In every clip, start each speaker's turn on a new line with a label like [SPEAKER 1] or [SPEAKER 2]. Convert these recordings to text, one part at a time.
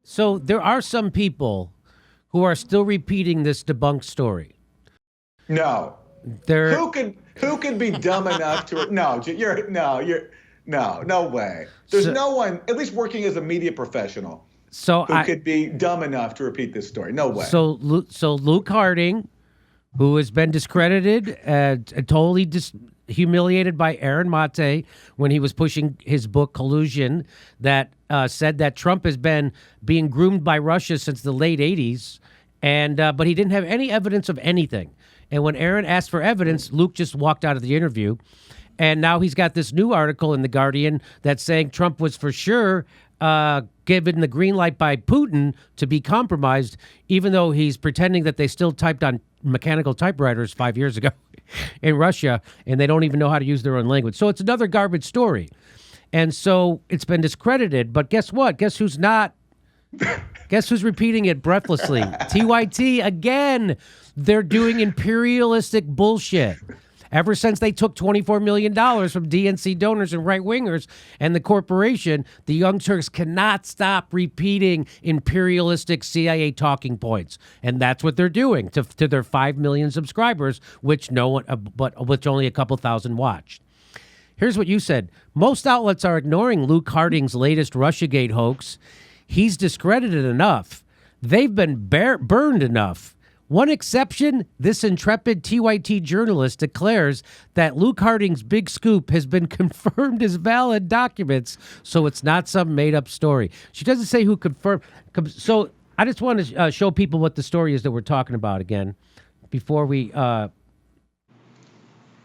[SPEAKER 1] So there are some people who are still repeating this debunked story.
[SPEAKER 2] No. Who could be dumb enough to? No way. There's no one, at least working as a media professional, who could be dumb enough to repeat this story. No way.
[SPEAKER 1] So Luke Harding, who has been discredited and totally humiliated by Aaron Mate when he was pushing his book Collusion, that said that Trump has been being groomed by Russia since the late 80s, and but he didn't have any evidence of anything. And when Aaron asked for evidence, Luke just walked out of the interview. And now he's got this new article in The Guardian that's saying Trump was for sure given the green light by Putin to be compromised, even though he's pretending that they still typed on mechanical typewriters 5 years ago in Russia, and they don't even know how to use their own language. So it's another garbage story. And so it's been discredited. But guess what? Guess who's not? Guess who's repeating it breathlessly? TYT again. They're doing imperialistic bullshit. Ever since they took $24 million from DNC donors and right-wingers and the corporation, the Young Turks cannot stop repeating imperialistic CIA talking points. And that's what they're doing to their 5 million subscribers, which no one, but which only a couple thousand watched. Here's what you said. Most outlets are ignoring Luke Harding's latest Russiagate hoax. He's discredited enough. They've been burned enough. One exception, this intrepid TYT journalist declares that Luke Harding's big scoop has been confirmed as valid documents, so it's not some made-up story. She doesn't say who confirmed. So I just want to show people what the story is that we're talking about again before we...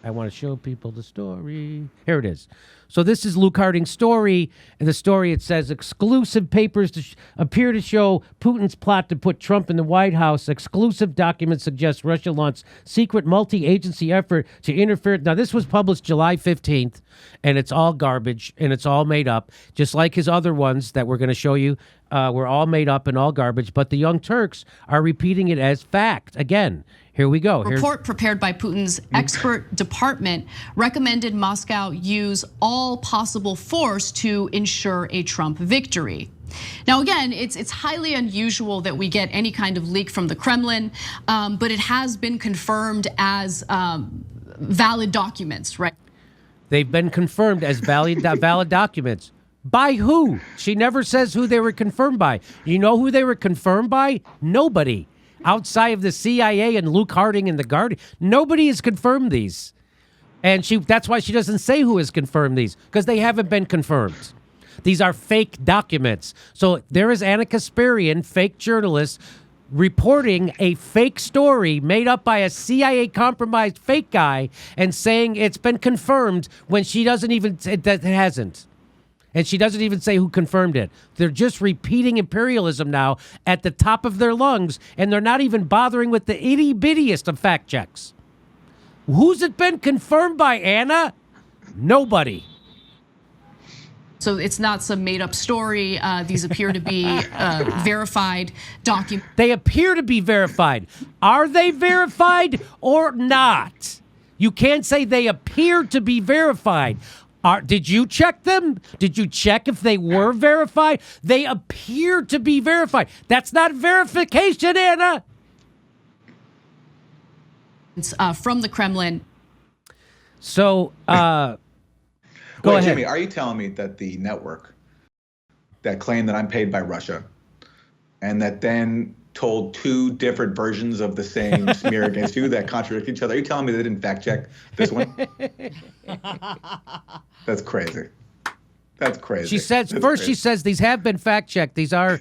[SPEAKER 1] I want to show people the story. Here it is. So this is Luke Harding's story. And the story, it says, exclusive papers appear to show Putin's plot to put Trump in the White House. Exclusive documents suggest Russia launched secret multi-agency effort to interfere. Now, this was published July 15th, and it's all garbage, and it's all made up, just like his other ones that we're going to show you were all made up and all garbage. But the Young Turks are repeating it as fact. Again, here we go.
[SPEAKER 3] Report prepared by Putin's expert department recommended Moscow use all possible force to ensure a Trump victory. Now, again, it's highly unusual that we get any kind of leak from the Kremlin, but it has been confirmed as valid documents, right?
[SPEAKER 1] They've been confirmed as valid documents. By who? She never says who they were confirmed by. You know who they were confirmed by? Nobody. Outside of the CIA and Luke Harding and the Guardian, nobody has confirmed these. And that's why she doesn't say who has confirmed these, because they haven't been confirmed. These are fake documents. So there is Anna Kasparian, fake journalist, reporting a fake story made up by a CIA compromised fake guy and saying it's been confirmed when she doesn't even, it hasn't. And she doesn't even say who confirmed it. They're just repeating imperialism now at the top of their lungs, and they're not even bothering with the itty-bittiest of fact checks. Who's it been confirmed by, Anna? Nobody.
[SPEAKER 3] So it's not some made-up story. These appear to be verified documents.
[SPEAKER 1] They appear to be verified. Are they verified or not? You can't say they appear to be verified. Did you check them? Did you check if they were verified? They appear to be verified. That's not verification, Anna.
[SPEAKER 3] From the Kremlin.
[SPEAKER 1] So, go ahead.
[SPEAKER 2] Jimmy, are you telling me that the network that claimed that I'm paid by Russia and that then told two different versions of the same smear against you that contradict each other, are you telling me they didn't fact check this one? That's crazy. That's crazy.
[SPEAKER 1] She says first. She says these have been fact checked. These are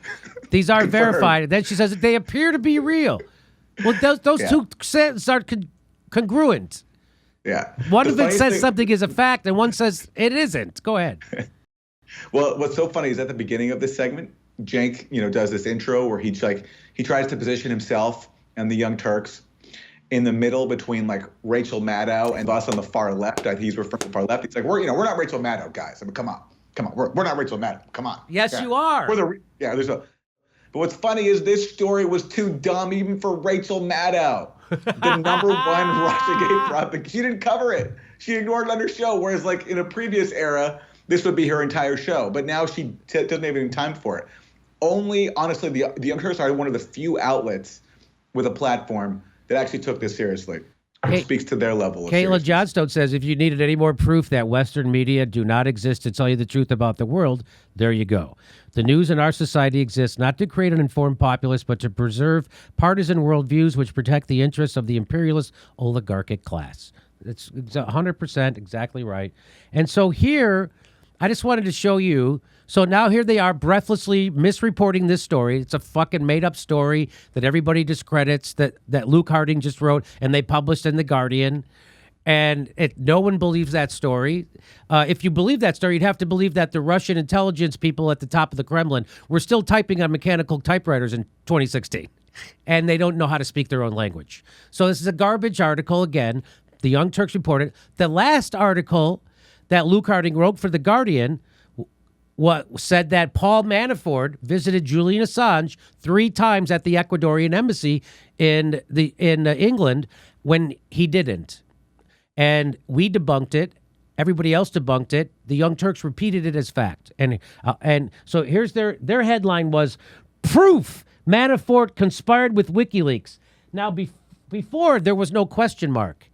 [SPEAKER 1] verified. And then she says they appear to be real. Well, those two sentences are congruent.
[SPEAKER 2] Yeah.
[SPEAKER 1] One of it says something is a fact, and one says it isn't. Go ahead.
[SPEAKER 2] Well, what's so funny is at the beginning of this segment, Cenk, does this intro where he tries to position himself and the Young Turks in the middle between like Rachel Maddow and us on the far left. He's referring to the far left. He's like, we're not Rachel Maddow, guys. I mean, come on, we're not Rachel Maddow. Come on.
[SPEAKER 1] Yes, you are.
[SPEAKER 2] But what's funny is this story was too dumb even for Rachel Maddow, the number one Russiagate propaganda. She didn't cover it. She ignored it on her show. Whereas like in a previous era, this would be her entire show. But now she doesn't have any time for it. only, honestly, the Young Turks are one of the few outlets with a platform that actually took this seriously. Which speaks to their level of
[SPEAKER 1] Kayla
[SPEAKER 2] seriousness.
[SPEAKER 1] Johnstone says, if you needed any more proof that Western media do not exist to tell you the truth about the world, there you go. The news in our society exists not to create an informed populace, but to preserve partisan worldviews which protect the interests of the imperialist oligarchic class. It's 100% exactly right. And so here, I just wanted to show you. So now here they are breathlessly misreporting this story. It's a fucking made-up story that everybody discredits that Luke Harding just wrote and they published in The Guardian. And no one believes that story. If you believe that story, you'd have to believe that the Russian intelligence people at the top of the Kremlin were still typing on mechanical typewriters in 2016. And they don't know how to speak their own language. So this is a garbage article. Again, the Young Turks reported. The last article that Luke Harding wrote for The Guardian said that Paul Manafort visited Julian Assange 3 times at the Ecuadorian embassy in England when he didn't. And we debunked it. Everybody else debunked it. The Young Turks repeated it as fact. And so here's their headline was, "Proof Manafort conspired with WikiLeaks." Now, before, there was no question mark.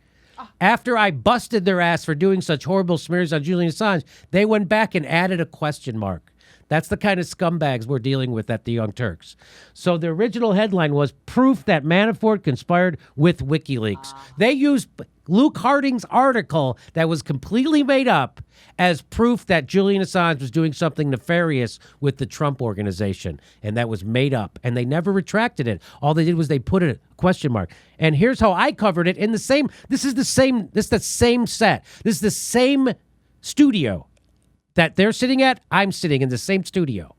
[SPEAKER 1] After I busted their ass for doing such horrible smears on Julian Assange, they went back and added a question mark. That's the kind of scumbags we're dealing with at the Young Turks. So the original headline was, "Proof that Manafort conspired with WikiLeaks." They used Luke Harding's article that was completely made up as proof that Julian Assange was doing something nefarious with the Trump organization. And that was made up. And they never retracted it. All they did was they put a question mark. And here's how I covered it in the same, this is the same set. This is the same studio that they're sitting at. I'm sitting in the same studio.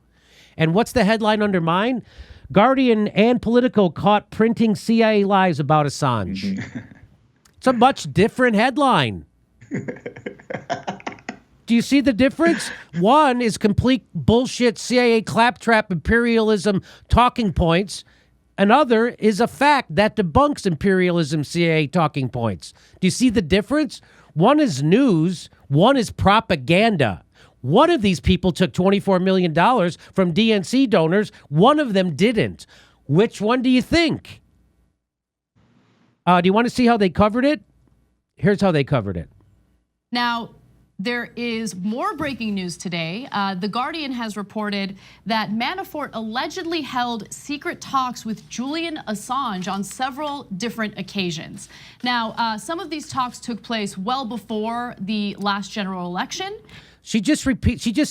[SPEAKER 1] And what's the headline under mine? Guardian and Politico caught printing CIA lies about Assange. It's a much different headline. Do you see the difference? One is complete bullshit CIA claptrap imperialism talking points. Another is a fact that debunks imperialism CIA talking points. Do you see the difference? One is news. One is propaganda. One of these people took $24 million from DNC donors. One of them didn't. Which one do you think? Do you want to see how they covered it? Here's how they covered it.
[SPEAKER 3] Now, there is more breaking news today. The Guardian has reported that Manafort allegedly held secret talks with Julian Assange on several different occasions. Now, some of these talks took place well before the last general election.
[SPEAKER 1] She just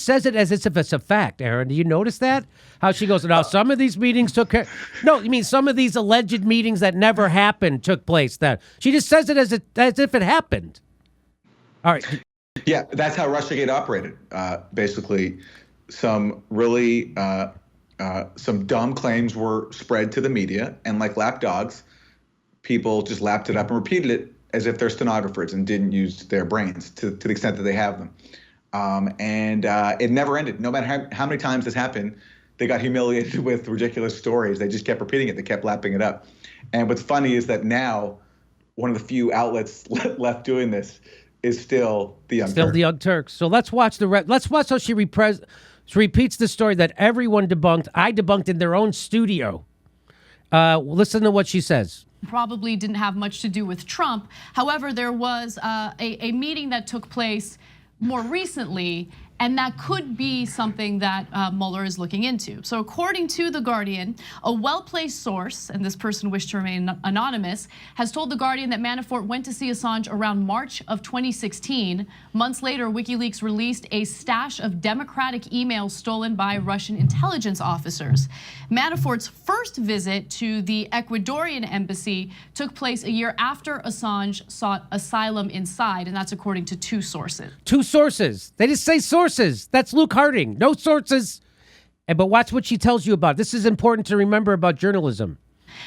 [SPEAKER 1] says it as if it's a fact, Aaron. Do you notice that? How she goes, now some of these meetings took care. No, you mean some of these alleged meetings that never happened took place. That she just says it as if it happened. All right.
[SPEAKER 2] Yeah, that's how Russiagate operated. Basically, some really some dumb claims were spread to the media, and like lapdogs, people just lapped it up and repeated it as if they're stenographers and didn't use their brains to the extent that they have them. And it never ended. No matter how many times this happened, they got humiliated with ridiculous stories. They just kept repeating it. They kept lapping it up. And what's funny is that now one of the few outlets left doing this is still the Young Turks.
[SPEAKER 1] The Young Turks. So let's watch let's watch how she repeats the story that everyone debunked. I debunked in their own studio. Listen to what she says.
[SPEAKER 3] Probably didn't have much to do with Trump. However, there was a meeting that took place more recently, and that could be something that Mueller is looking into. So according to The Guardian, a well-placed source, and this person wished to remain anonymous, has told The Guardian that Manafort went to see Assange around March of 2016. Months later, WikiLeaks released a stash of Democratic emails stolen by Russian intelligence officers. Manafort's first visit to the Ecuadorian embassy took place a year after Assange sought asylum inside, and that's according to 2 sources.
[SPEAKER 1] 2 sources. They just say sources. That's Luke Harding. No sources. But watch what she tells you about. This is important to remember about journalism.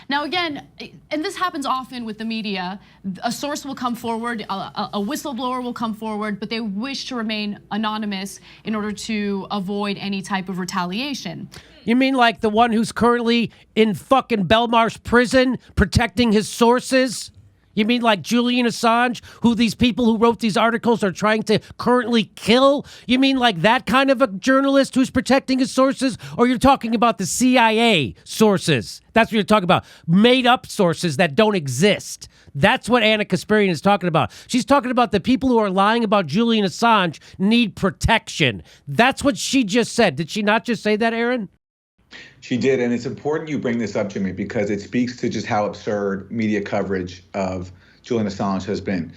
[SPEAKER 3] Now again, and this happens often with the media, a source will come forward, a whistleblower will come forward, but they wish to remain anonymous in order to avoid any type of retaliation.
[SPEAKER 1] You mean like the one who's currently in fucking Belmarsh prison protecting his sources? You mean like Julian Assange, who these people who wrote these articles are trying to currently kill? You mean like that kind of a journalist who's protecting his sources? Or you're talking about the CIA sources? That's what you're talking about. Made up sources that don't exist. That's what Anna Kasparian is talking about. She's talking about the people who are lying about Julian Assange need protection. That's what she just said. Did she not just say that, Aaron?
[SPEAKER 2] She did, and it's important you bring this up, Jimmy, because it speaks to just how absurd media coverage of Julian Assange has been.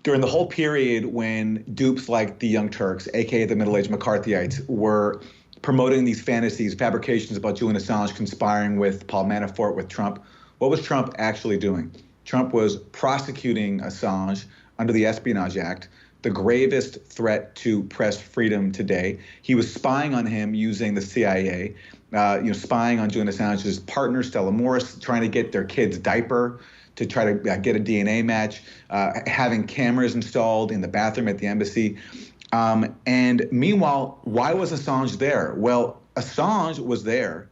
[SPEAKER 2] During the whole period when dupes like the Young Turks, aka the middle-aged McCarthyites, were promoting these fantasies, fabrications about Julian Assange conspiring with Paul Manafort, with Trump, what was Trump actually doing? Trump was prosecuting Assange under the Espionage Act, the gravest threat to press freedom today. He was spying on him using the CIA, spying on Julian Assange's partner, Stella Morris, trying to get their kid's diaper to try to get a DNA match, having cameras installed in the bathroom at the embassy. And meanwhile, why was Assange there? Well, Assange was there,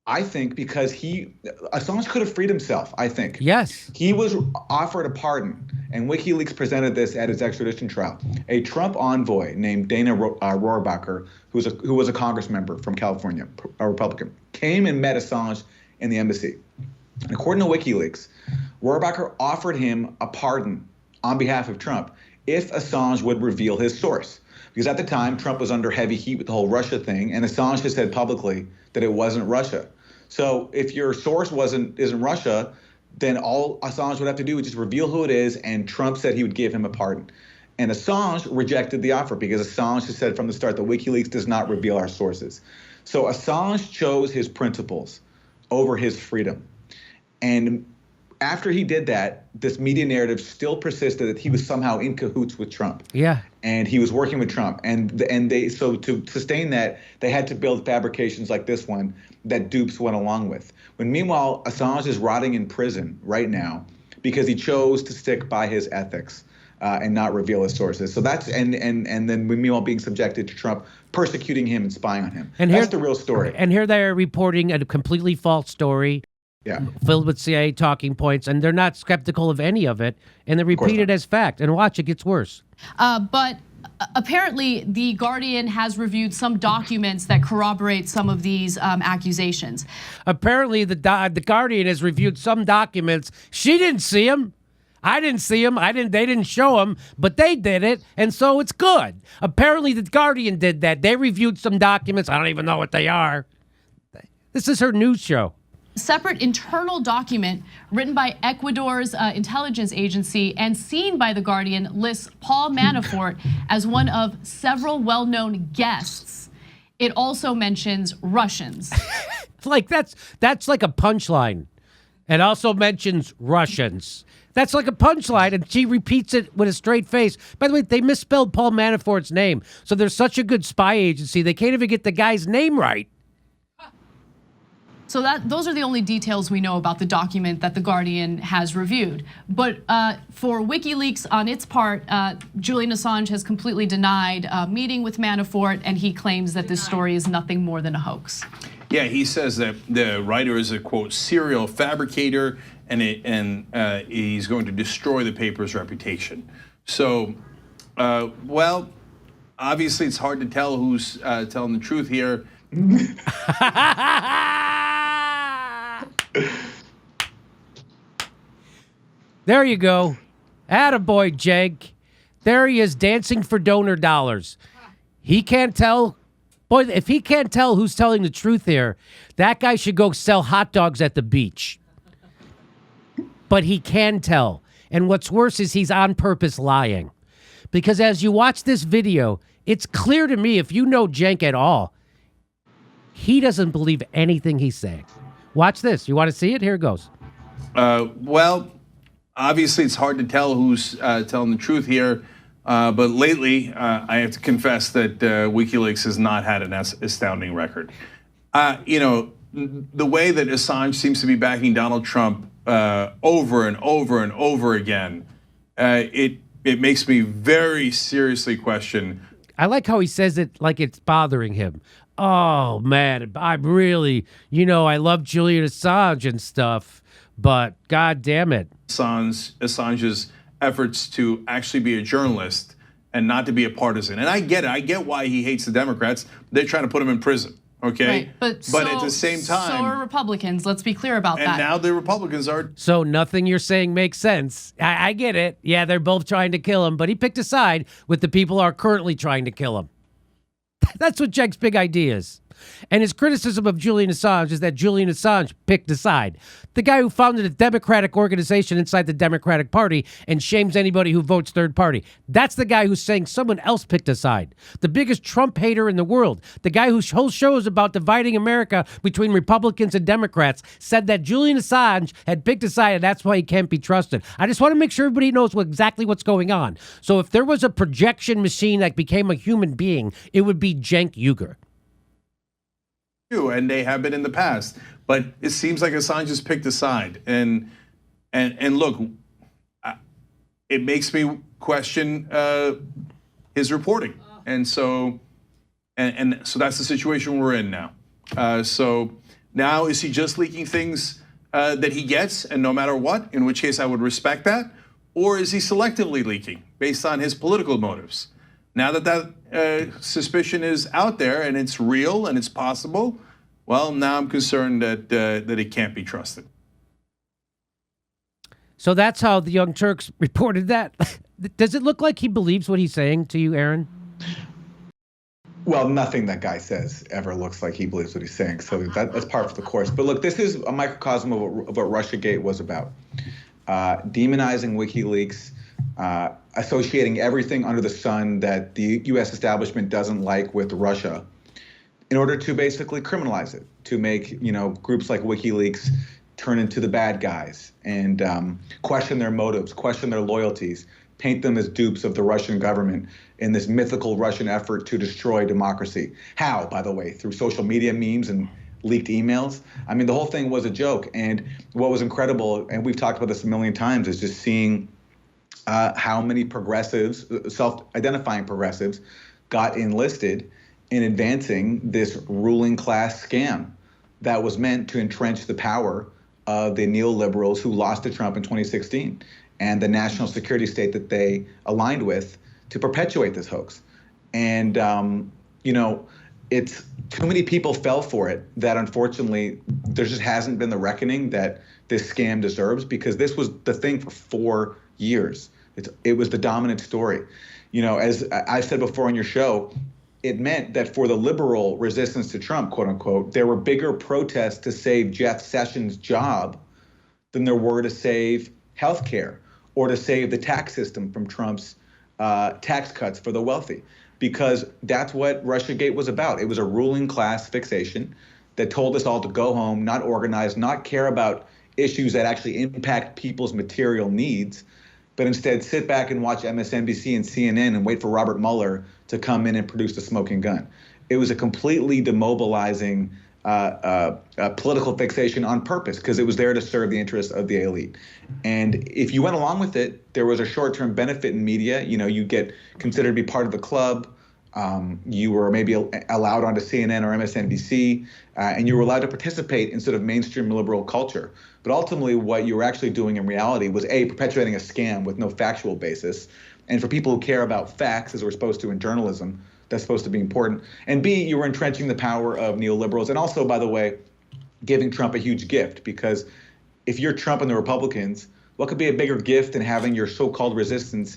[SPEAKER 2] I think, because Assange could have freed himself, I think.
[SPEAKER 1] Yes.
[SPEAKER 2] He was offered a pardon, and WikiLeaks presented this at his extradition trial. A Trump envoy named Dana Rohrabacher, who was a Congress member from California, a Republican, came and met Assange in the embassy. And according to WikiLeaks, Rohrabacher offered him a pardon on behalf of Trump if Assange would reveal his source. Because at the time, Trump was under heavy heat with the whole Russia thing, and Assange has said publicly that it wasn't Russia. So if your source isn't Russia, then all Assange would have to do is just reveal who it is, and Trump said he would give him a pardon. And Assange rejected the offer because Assange has said from the start that WikiLeaks does not reveal our sources. So Assange chose his principles over his freedom. And after he did that, this media narrative still persisted that he was somehow in cahoots with Trump.
[SPEAKER 1] Yeah.
[SPEAKER 2] And he was working with Trump. And so to sustain that, they had to build fabrications like this one that dupes went along with. When meanwhile, Assange is rotting in prison right now because he chose to stick by his ethics and not reveal his sources. So that's and then meanwhile being subjected to Trump persecuting him and spying on him. And that's the real story.
[SPEAKER 1] And here they are reporting a completely false story.
[SPEAKER 2] Yeah.
[SPEAKER 1] Filled with CIA talking points, and they're not skeptical of any of it, and they repeat it as fact. And watch, it gets worse.
[SPEAKER 3] But apparently, The Guardian has reviewed some documents that corroborate some of these accusations.
[SPEAKER 1] Apparently, the Guardian has reviewed some documents. She didn't see them. I didn't see them. They didn't show them, but they did it, and so it's good. Apparently, the Guardian did that. They reviewed some documents. I don't even know what they are. This is her news show.
[SPEAKER 3] Separate internal document written by Ecuador's intelligence agency and seen by The Guardian lists Paul Manafort as one of several well-known guests. It also mentions Russians.
[SPEAKER 1] Like that's like a punchline. It also mentions Russians. That's like a punchline, and she repeats it with a straight face. By the way, they misspelled Paul Manafort's name, so they're such a good spy agency, they can't even get the guy's name right.
[SPEAKER 3] So those are the only details we know about the document that The Guardian has reviewed. But for WikiLeaks, on its part, Julian Assange has completely denied meeting with Manafort, and he claims that this story is nothing more than a hoax.
[SPEAKER 4] Yeah, he says that the writer is a, quote, serial fabricator, and he's going to destroy the paper's reputation. So, well, obviously it's hard to tell who's telling the truth here.
[SPEAKER 1] There you go. Attaboy, Jake. There he is dancing for donor dollars. He can't tell. Boy, if he can't tell who's telling the truth here, that guy should go sell hot dogs at the beach. But he can tell. And what's worse is he's on purpose lying. Because as you watch this video, it's clear to me, if you know Cenk at all, he doesn't believe anything he's saying. Watch this. You want to see it? Here it goes.
[SPEAKER 4] Well, obviously it's hard to tell who's telling the truth here. But lately, I have to confess that WikiLeaks has not had an astounding record. The way that Assange seems to be backing Donald Trump over and over and over again, it makes me very seriously question.
[SPEAKER 1] I like how he says it like it's bothering him. Oh, man, I'm really, I love Julian Assange and stuff, But God damn it.
[SPEAKER 4] Assange's efforts to actually be a journalist and not to be a partisan. And I get it. I get why he hates the Democrats. They're trying to put him in prison. Okay,
[SPEAKER 3] right. But
[SPEAKER 4] at the same time,
[SPEAKER 3] so are Republicans. Let's be clear about that.
[SPEAKER 4] And now the Republicans are.
[SPEAKER 1] So nothing you're saying makes sense. I get it. Yeah, they're both trying to kill him, but he picked a side with the people who are currently trying to kill him. That's what Jake's big idea is. And his criticism of Julian Assange is that Julian Assange picked a side. The guy who founded a Democratic organization inside the Democratic Party and shames anybody who votes third party. That's the guy who's saying someone else picked a side. The biggest Trump hater in the world, the guy whose whole show is about dividing America between Republicans and Democrats, said that Julian Assange had picked a side and that's why he can't be trusted. I just want to make sure everybody knows exactly what's going on. So if there was a projection machine that became a human being, it would be Cenk Uygur.
[SPEAKER 4] And they have been in the past, but it seems like Assange has picked a side, and look, it makes me question his reporting, and so that's the situation we're in now. So now is he just leaking things that he gets, and no matter what, in which case I would respect that, or is he selectively leaking based on his political motives? Now that suspicion is out there and it's real and it's possible, well, now I'm concerned that it can't be trusted.
[SPEAKER 1] So that's how the Young Turks reported that. Does it look like he believes what he's saying to you, Aaron?
[SPEAKER 2] Well, nothing that guy says ever looks like he believes what he's saying. So that's par for the course. But look, this is a microcosm of what Russiagate was about. Demonizing WikiLeaks, associating everything under the sun that the U.S. establishment doesn't like with Russia, in order to basically criminalize it, to make groups like WikiLeaks turn into the bad guys and question their motives, question their loyalties, paint them as dupes of the Russian government in this mythical Russian effort to destroy democracy. How, by the way? Through social media memes and leaked emails. I mean, the whole thing was a joke. And what was incredible, and we've talked about this a million times, is just seeing how many progressives, self-identifying progressives, got enlisted in advancing this ruling class scam that was meant to entrench the power of the neoliberals who lost to Trump in 2016 and the national security state that they aligned with to perpetuate this hoax. And, it's too many people fell for it that unfortunately there just hasn't been the reckoning that this scam deserves, because this was the thing for 4 years. It was the dominant story. As I said before on your show, it meant that for the liberal resistance to Trump, quote unquote, there were bigger protests to save Jeff Sessions' job than there were to save healthcare or to save the tax system from Trump's tax cuts for the wealthy, because that's what Russiagate was about. It was a ruling class fixation that told us all to go home, not organize, not care about issues that actually impact people's material needs, but instead sit back and watch MSNBC and CNN and wait for Robert Mueller to come in and produce the smoking gun. It was a completely demobilizing political fixation on purpose, because it was there to serve the interests of the elite. And if you went along with it, there was a short-term benefit in media. You get considered to be part of the club. You were maybe allowed onto CNN or MSNBC, and you were allowed to participate in sort of mainstream liberal culture. But ultimately, what you were actually doing in reality was A, perpetuating a scam with no factual basis. And for people who care about facts, as we're supposed to in journalism, that's supposed to be important. And B, you were entrenching the power of neoliberals. And also, by the way, giving Trump a huge gift, because if you're Trump and the Republicans, what could be a bigger gift than having your so-called resistance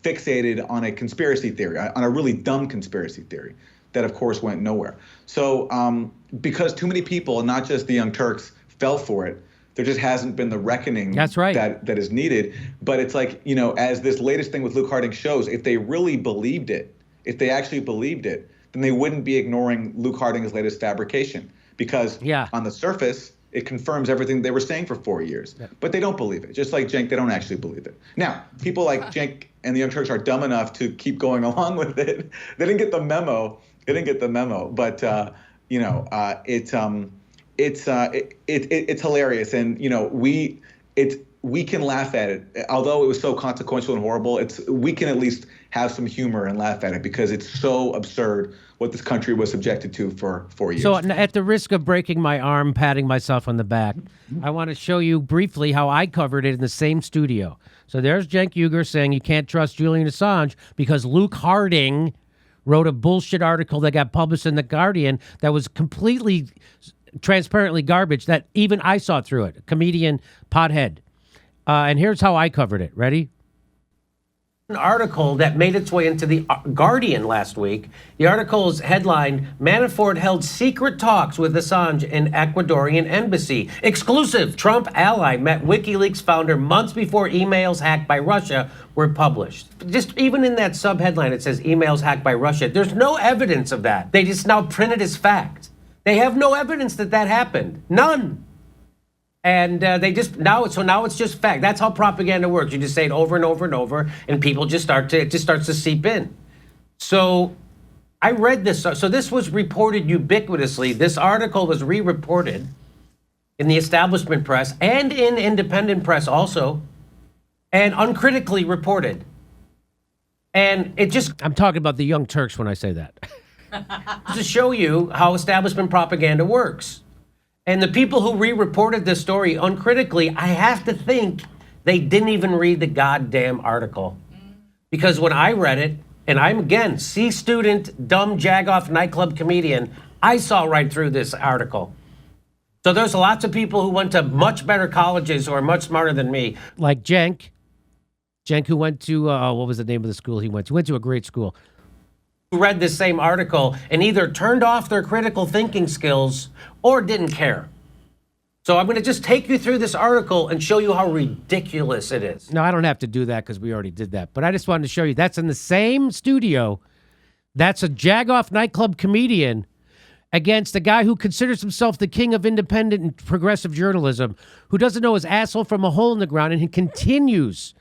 [SPEAKER 2] fixated on a conspiracy theory, on a really dumb conspiracy theory that, of course, went nowhere. So because too many people, not just the Young Turks, fell for it, there just hasn't been the reckoning
[SPEAKER 1] That's right.
[SPEAKER 2] that is needed. But it's like, as this latest thing with Luke Harding shows, if they really believed it, if they actually believed it, then they wouldn't be ignoring Luke Harding's latest fabrication, because on the surface, it confirms everything they were saying for 4 years. Yeah. But they don't believe it. Just like Cenk, they don't actually believe it. Now, people like Cenk and the Young Turks are dumb enough to keep going along with it. They didn't get the memo. But it's hilarious, and we can laugh at it. Although it was so consequential and horrible, we can at least have some humor and laugh at it because it's so absurd what this country was subjected to for 4 years.
[SPEAKER 1] So at the risk of breaking my arm, patting myself on the back, I want to show you briefly how I covered it in the same studio. So there's Cenk Uygur saying you can't trust Julian Assange because Luke Harding wrote a bullshit article that got published in The Guardian that was completely transparently garbage that even I saw through it. Comedian pothead. And here's how I covered it. Ready? An article that made its way into The Guardian last week. The article's headline, Manafort held secret talks with Assange in Ecuadorian embassy. Exclusive, Trump ally met WikiLeaks founder months before emails hacked by Russia were published. Just even in that sub-headline, it says emails hacked by Russia. There's no evidence of that. They just now print it as fact. They have no evidence that that happened. None. And they just now it's just fact. That's how propaganda works. You just say it over and over and over, and people just it just starts to seep in. So I read this. So this was reported ubiquitously. This article was re-reported in the establishment press and in independent press also, and uncritically reported. And it just, I'm talking about the Young Turks when I say that. To show you how establishment propaganda works. And the people who re-reported this story uncritically, I have to think they didn't even read the goddamn article. Because when I read it, and I'm, again, C student, dumb, jagoff, nightclub comedian, I saw right through this article. So there's lots of people who went to much better colleges who are much smarter than me. Like Cenk, who went to, what was the name of the school he went to? He went to a great school. Who read this same article and either turned off their critical thinking skills or didn't care. So I'm going to just take you through this article and show you how ridiculous it is. No, I don't have to do that because we already did that. But I just wanted to show you that's in the same studio. That's a jagoff nightclub comedian against a guy who considers himself the king of independent and progressive journalism, who doesn't know his asshole from a hole in the ground, and he continues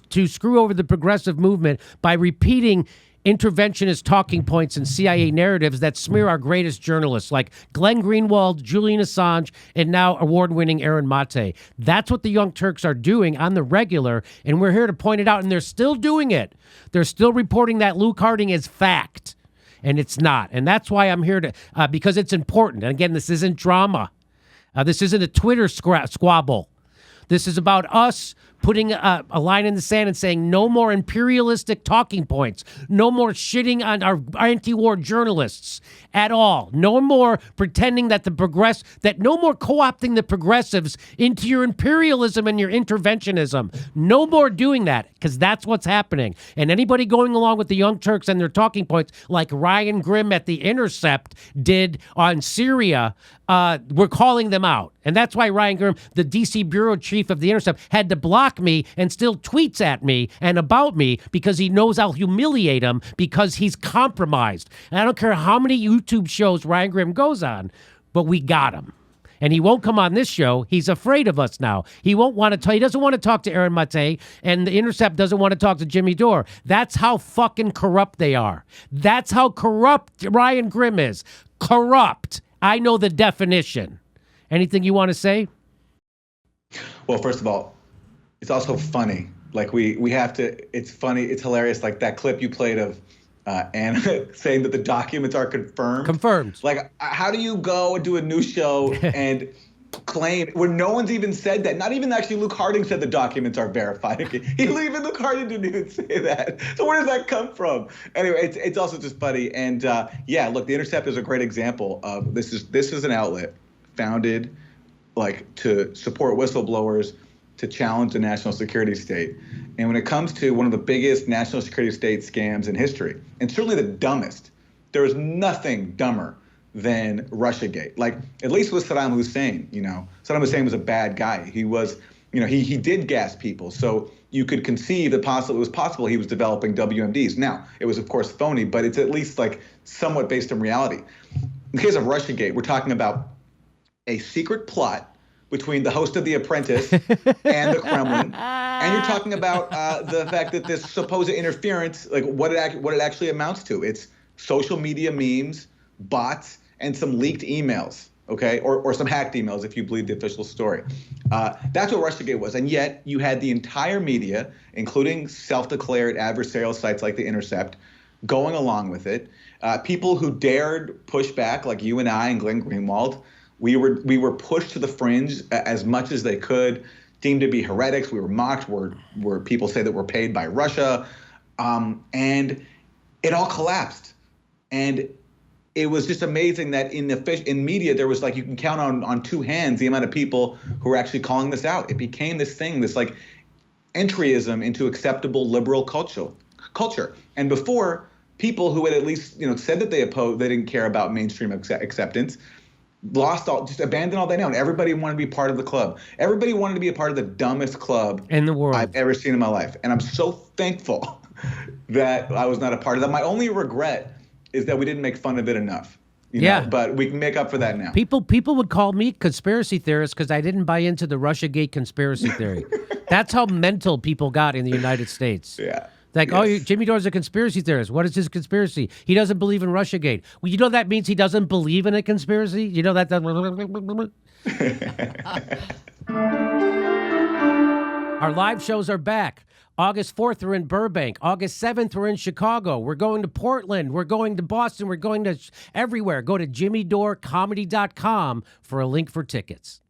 [SPEAKER 1] to screw over the progressive movement by repeating interventionist talking points and CIA narratives that smear our greatest journalists like Glenn Greenwald, Julian Assange, and now award-winning Aaron Mate. That's what the Young Turks are doing on the regular, and we're here to point it out, and they're still doing it. They're still reporting that Luke Harding is fact, and it's not. And that's why I'm here to, because it's important. And again, this isn't drama. This isn't a Twitter squabble. This is about us putting a line in the sand and saying no more imperialistic talking points, no more shitting on our anti-war journalists at all, no more pretending that no more co-opting the progressives into your imperialism and your interventionism. No more doing that, because that's what's happening. And anybody going along with the Young Turks and their talking points, like Ryan Grimm at The Intercept did on Syria, we're calling them out. And that's why Ryan Grimm, the DC bureau chief of The Intercept, had to block me and still tweets at me and about me because he knows I'll humiliate him because he's compromised. And I don't care how many YouTube shows Ryan Grimm goes on, but we got him. And he won't come on this show. He's afraid of us now. He won't want to. He doesn't want to talk to Aaron Mate, and The Intercept doesn't want to talk to Jimmy Dore. That's how fucking corrupt they are. That's how corrupt Ryan Grimm is. Corrupt. I know the definition. Anything you want to say?
[SPEAKER 2] Well, first of all, it's also funny. Like we have to, it's funny, it's hilarious. Like that clip you played of Anna saying that the documents are confirmed. Confirmed. Like, how do you go and do a news show and claim when no one's even said that? Not even actually Luke Harding said the documents are verified. Even Luke Harding didn't even say that. So where does that come from? Anyway, it's also just funny. And yeah, look, The Intercept is a great example of this is an outlet founded like to support whistleblowers, to challenge the national security state. And when it comes to one of the biggest national security state scams in history, and certainly the dumbest, there is nothing dumber than Russiagate. Like, at least with Saddam Hussein, Saddam Hussein was a bad guy. He was, he did gas people. So you could conceive that it was possible he was developing WMDs. Now, it was, of course, phony, but it's at least like somewhat based in reality. In the case of Russiagate, we're talking about a secret plot between the host of The Apprentice and the Kremlin, and you're talking about the fact that this supposed interference, like what it actually amounts to. It's social media memes, bots, and some leaked emails. okay, or some hacked emails if you believe the official story. That's what Russiagate was, and yet you had the entire media, including self-declared adversarial sites like The Intercept, going along with it. People who dared push back, like you and I and Glenn Greenwald, we were pushed to the fringe as much as they could, deemed to be heretics. We were mocked. Where people say that we're paid by Russia, and it all collapsed. And it was just amazing that in media there was like, you can count on two hands the amount of people who were actually calling this out. It became this thing, this like entryism into acceptable liberal culture. And before, people who had at least said that they didn't care about mainstream acceptance, just abandoned all that now. And everybody wanted to be part of the club. Everybody wanted to be a part of the dumbest club
[SPEAKER 1] in the world
[SPEAKER 2] I've ever seen in my life. And I'm so thankful that I was not a part of that. My only regret is that we didn't make fun of it enough. You know? But we can make up for that now.
[SPEAKER 1] People would call me conspiracy theorist because I didn't buy into the Russiagate conspiracy theory. That's how mental people got in the United States.
[SPEAKER 2] Yeah.
[SPEAKER 1] Like, Jimmy Dore's a conspiracy theorist. What is his conspiracy? He doesn't believe in Russiagate. Well, you know that means he doesn't believe in a conspiracy? You know that? Our live shows are back. August 4th, we're in Burbank. August 7th, we're in Chicago. We're going to Portland. We're going to Boston. We're going to everywhere. Go to jimmydoorecomedy.com for a link for tickets.